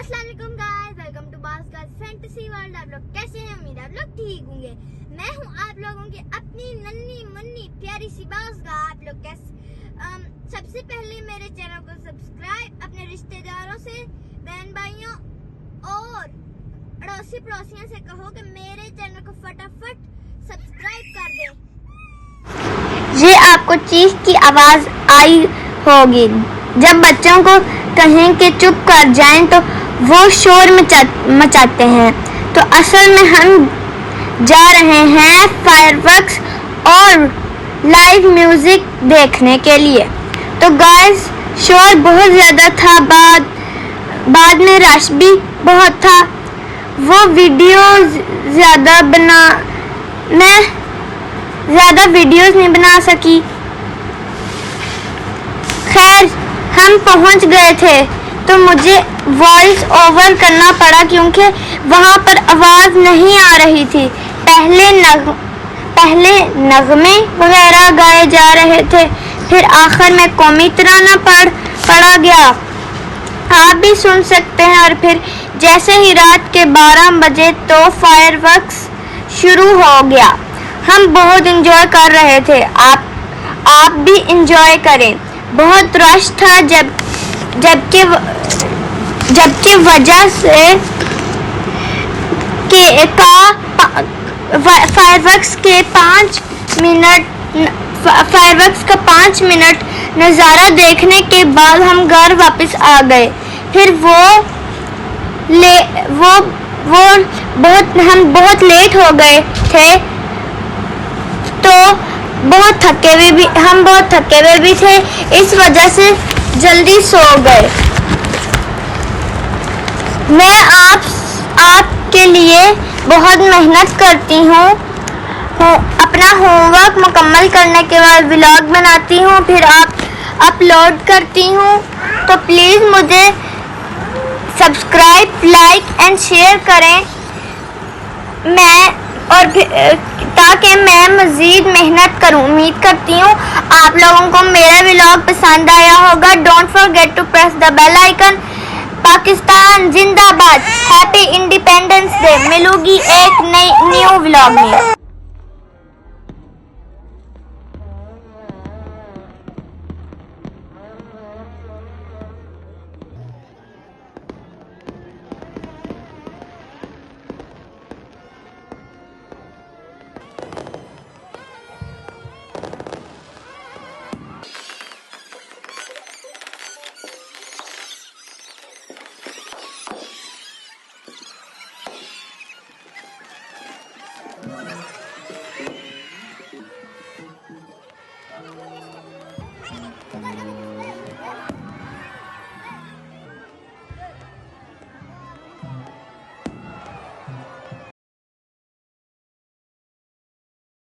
अस्सलाम वालेकुम guys, welcome to बास गाइस फैंटेसी वर्ल्ड। आप लोग कैसे हैं? उम्मीद है आप लोग ठीक होंगे। मैं हूं आप लोगों की अपनी नन्ही मुन्नी प्यारी सी बास गा। आप लोग कैसे? सबसे पहले मेरे चैनल को सब्सक्राइब, अपने रिश्तेदारों से, बहन भाइयों और अड़ोसी पड़ोसियों से कहो कि मेरे चैनल को फटाफट सब्सक्राइब कर दें। ये आपको चीख की आवाज आई होगी जब बच्चों को कहें कि चुप कर जाएं तो वो शोर मचाते हैं। तो असल में हम जा रहे हैं फायरवर्क्स और लाइव म्यूजिक देखने के लिए। तो गाइस शोर बहुत ज़्यादा था, बाद में रश भी बहुत था। वो मैं ज़्यादा वीडियोस नहीं बना सकी। खैर हम पहुंच गए थे तो मुझे वॉइस ओवर करना पड़ा क्योंकि वहां पर आवाज नहीं आ रही थी। पहले नगमे वगैरह गाए जा रहे थे, फिर आखिर में कौमी तराना पड़ा गया। आप भी सुन सकते हैं। और फिर जैसे ही रात के 12 बजे तो फायरवर्क्स शुरू हो गया। हम बहुत एंजॉय कर रहे थे। आप भी एंजॉय करें। बहुत रश था जबकि वजह से फायरवर्क्स का 5 मिनट नज़ारा देखने के बाद हम घर वापस आ गए। फिर हम बहुत लेट हो गए थे तो हम बहुत थके हुए भी थे, इस वजह से जल्दी सो गए। मैं आपके लिए बहुत मेहनत करती हूँ। अपना होमवर्क मुकम्मल करने के बाद व्लॉग बनाती हूँ, फिर अपलोड करती हूँ। तो प्लीज़ मुझे सब्सक्राइब, लाइक एंड शेयर करें ताकि मैं मज़ीद मेहनत करूं। उम्मीद करती हूँ आप लोगों को मेरा व्लॉग पसंद आया होगा। Don't forget to press the bell icon. Pakistan जिंदाबाद। Happy independence day. मिलूंगी एक न्यू व्लॉग में।